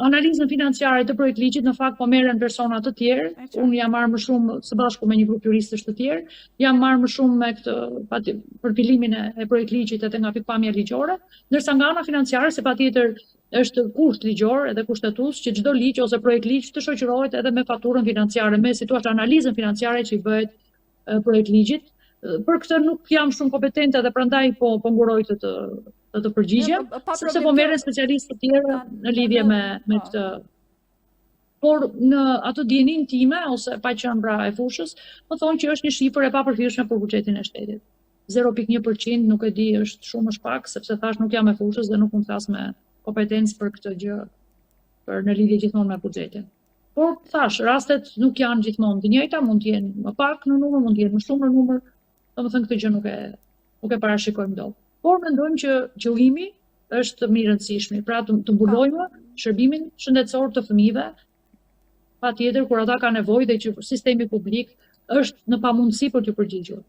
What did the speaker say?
analizën financiare të projekt ligjit në fakt po merren persona të tjerë. Unë jam marrë më shumë së bashku me një grup juristësh të tjerë, jam marrë më shumë me këtë përfilimin e projekt ligjit edhe nga pikpamja ligjore, ndërsa nga ana financiare se patjetër është kusht ligjor edhe kushtetues që çdo ligj ose projekt ligj të shoqërohet edhe me faturën financiare, me analizën financiare që i bëhet projekt ligjit. Për këtë nuk jam shumë kompetente dhe prandaj po nguroj të përgjigjem, sepse po merren specialistë të tjerë në lidhje me këtë. Por në ato dijenin time ose paqëmbra e fushës, më thonë që është një shifër e papërfillshme për buxhetin e shtetit. 0.1% nuk e di është shumë është pak, sepse thash nuk jam e fushës dhe nuk mund të flas me kompetencë për këtë gjë, për në lidhje gjithmonë me buxhetin. Por thash, rastet nuk janë gjithmonë të njëjta, mund të jenë më pak në numër, mund të jenë më shumë në numër. Domethënë këtë gjë nuk e parashikojmë dot. Por mendojmë që qëllimi është më i rëndësishmi, pra të mbulojmë shërbimin shëndetësor të fëmijëve, patjetër kur ata kanë nevojë dhe që sistemi publik është në pamundësi për t'u përgjigjur.